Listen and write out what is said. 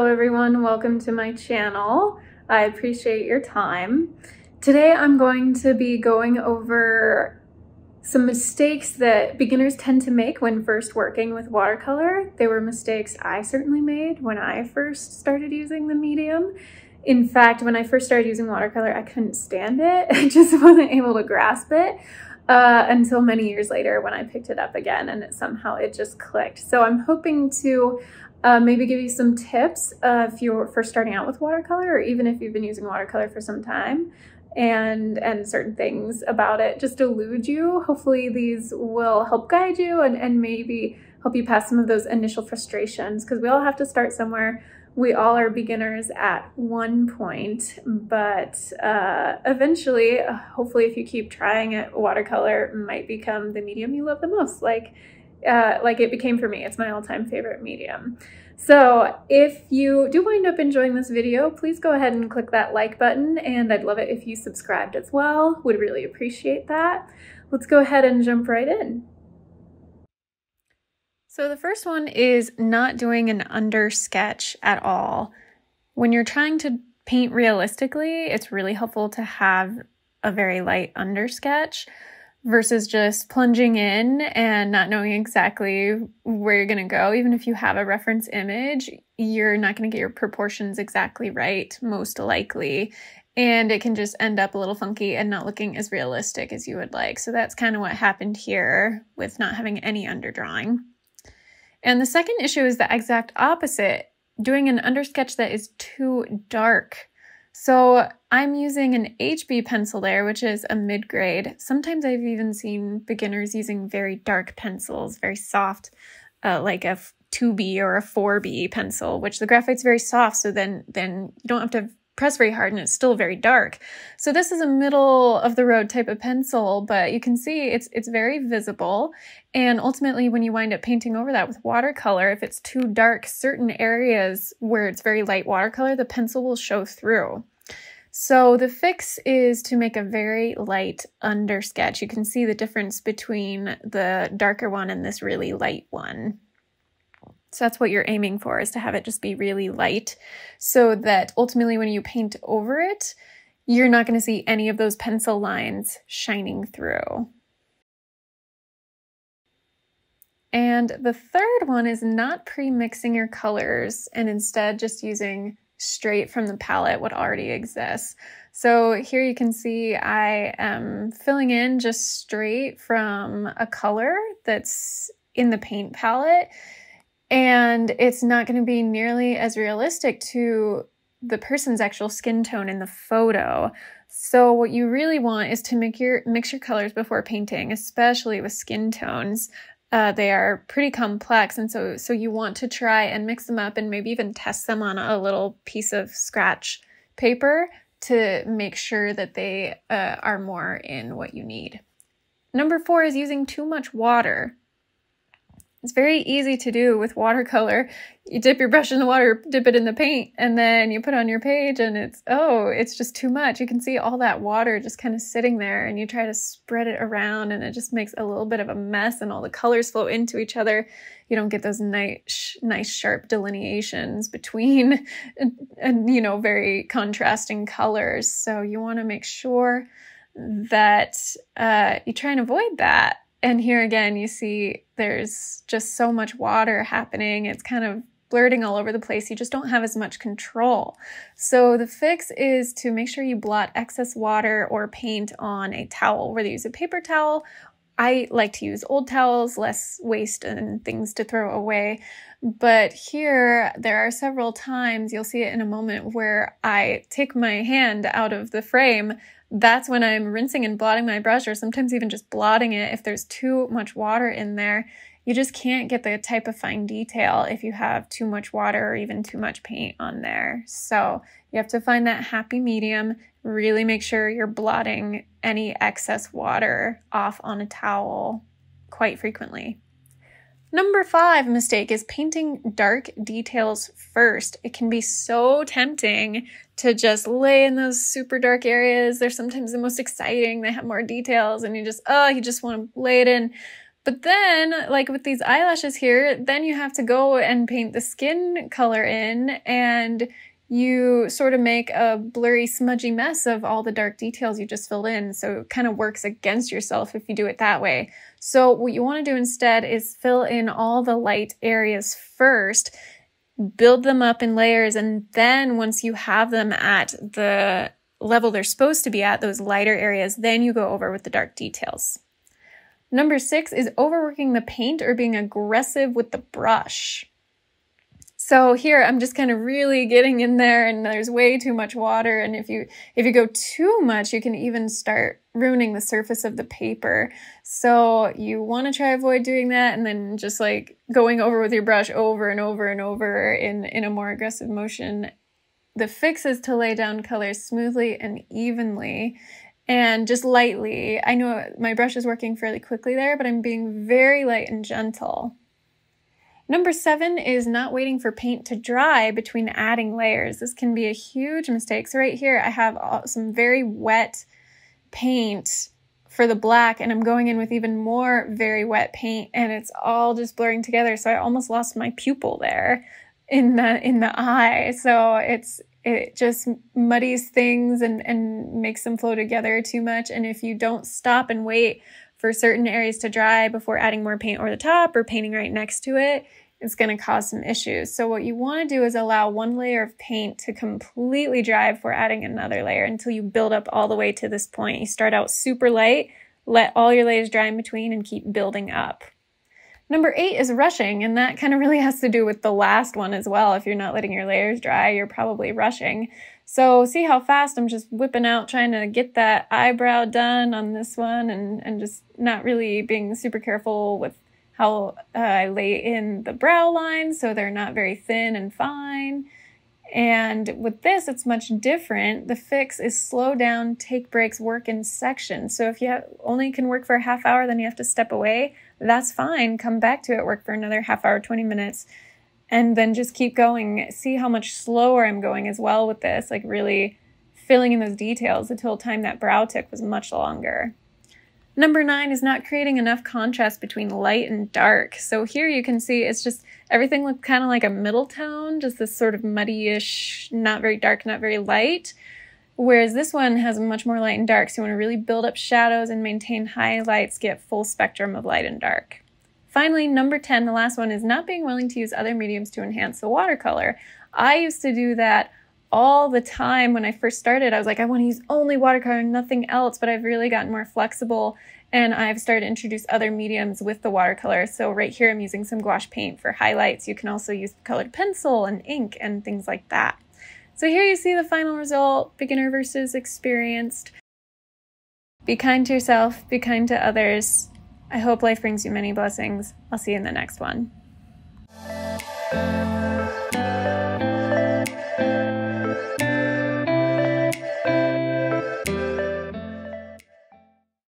Hello everyone, welcome to my channel. I appreciate your time. Today I'm going to be going over some mistakes that beginners tend to make when first working with watercolor. They were mistakes I certainly made when I first started using the medium. In fact, when I first started using watercolor, I couldn't stand it. I just wasn't able to grasp it until many years later when I picked it up again and somehow it just clicked. So I'm hoping to maybe give you some tips if you're first starting out with watercolor, or even if you've been using watercolor for some time, and certain things about it just elude you. Hopefully these will help guide you and maybe help you pass some of those initial frustrations, because we all have to start somewhere. We all are beginners at one point, but eventually, hopefully if you keep trying it, watercolor might become the medium you love the most, like it became for me. It's my all-time favorite medium. So if you do wind up enjoying this video, please go ahead and click that like button, and I'd love it if you subscribed as well. Would really appreciate that. Let's go ahead and jump right in. So the first one is not doing an under sketch at all. When you're trying to paint realistically, it's really helpful to have a very light under sketch versus just plunging in and not knowing exactly where you're going to go. Even if you have a reference image, you're not going to get your proportions exactly right, most likely. And it can just end up a little funky and not looking as realistic as you would like. So that's kind of what happened here with not having any underdrawing. And the second issue is the exact opposite, doing an undersketch that is too dark. So I'm using an HB pencil there, which is a mid-grade. Sometimes I've even seen beginners using very dark pencils, very soft, like a 2B or a 4B pencil, which the graphite's very soft, so then you don't have to press very hard and it's still very dark. So this is a middle of the road type of pencil, but you can see it's very visible. And ultimately when you wind up painting over that with watercolor, if it's too dark, certain areas where it's very light watercolor, the pencil will show through. So the fix is to make a very light under sketch. You can see the difference between the darker one and this really light one. So that's what you're aiming for, is to have it just be really light, so that ultimately when you paint over it, you're not going to see any of those pencil lines shining through. And the third one is not pre-mixing your colors and instead just using straight from the palette what already exists. So here you can see I am filling in just straight from a color that's in the paint palette. And it's not going to be nearly as realistic to the person's actual skin tone in the photo. So what you really want is to mix your colors before painting, especially with skin tones. They are pretty complex, and so you want to try and mix them up and maybe even test them on a little piece of scratch paper to make sure that they are more in what you need. Number 4 is using too much water. It's very easy to do with watercolor. You dip your brush in the water, dip it in the paint, and then you put on your page and it's just too much. You can see all that water just kind of sitting there, and you try to spread it around and it just makes a little bit of a mess and all the colors flow into each other. You don't get those nice sharp delineations between and very contrasting colors. So you want to make sure that you try and avoid that. And here again, you see there's just so much water happening. It's kind of blurting all over the place. You just don't have as much control. So the fix is to make sure you blot excess water or paint on a towel, whether you use a paper towel. I like to use old towels, less waste and things to throw away. But here, there are several times, you'll see it in a moment, where I take my hand out of the frame. That's when I'm rinsing and blotting my brush, or sometimes even just blotting it. If there's too much water in there, you just can't get the type of fine detail if you have too much water or even too much paint on there. So you have to find that happy medium. Really make sure you're blotting any excess water off on a towel quite frequently. Number 5 mistake is painting dark details first. It can be so tempting to just lay in those super dark areas. They're sometimes the most exciting. They have more details and you just want to lay it in. But then, like with these eyelashes here, then you have to go and paint the skin color in, and you sort of make a blurry, smudgy mess of all the dark details you just filled in. So it kind of works against yourself if you do it that way. So what you want to do instead is fill in all the light areas first, build them up in layers, and then once you have them at the level they're supposed to be at, those lighter areas, then you go over with the dark details. Number 6 is overworking the paint or being aggressive with the brush. So here I'm just kind of really getting in there, and there's way too much water, and if you go too much, you can even start ruining the surface of the paper. So you want to try avoid doing that, and then just like going over with your brush over and over and over in a more aggressive motion. The fix is to lay down colors smoothly and evenly and just lightly. I know my brush is working fairly quickly there, but I'm being very light and gentle. Number 7 is not waiting for paint to dry between adding layers. This can be a huge mistake. So right here, I have some very wet paint for the black, and I'm going in with even more very wet paint, and it's all just blurring together. So I almost lost my pupil there in the eye. So it just muddies things and makes them flow together too much. And if you don't stop and wait for certain areas to dry before adding more paint over the top or painting right next to it, it's going to cause some issues. So what you want to do is allow one layer of paint to completely dry before adding another layer until you build up all the way to this point. You start out super light, let all your layers dry in between, and keep building up. Number 8 is rushing, and that kind of really has to do with the last one as well. If you're not letting your layers dry, you're probably rushing. So see how fast I'm just whipping out, trying to get that eyebrow done on this one, and just not really being super careful with how I lay in the brow lines so they're not very thin and fine. And with this, it's much different. The fix is slow down, take breaks, work in sections. So if you only can work for a half hour, then you have to step away. That's fine. Come back to it, work for another half hour, 20 minutes, and then just keep going. See how much slower I'm going as well with this, like really filling in those details. The total time that brow took was much longer. Number 9 is not creating enough contrast between light and dark. So here you can see it's just everything looks kind of like a middle tone, just this sort of muddy-ish, not very dark, not very light. Whereas this one has much more light and dark. So you want to really build up shadows and maintain highlights, get full spectrum of light and dark. Finally, number 10, the last one, is not being willing to use other mediums to enhance the watercolor. I used to do that all the time when I first started. I was like, I want to use only watercolor and nothing else, but I've really gotten more flexible, and I've started to introduce other mediums with the watercolor. So right here I'm using some gouache paint for highlights. You can also use colored pencil and ink and things like that. So here you see the final result, beginner versus experienced. Be kind to yourself, be kind to others. I hope life brings you many blessings. I'll see you in the next one.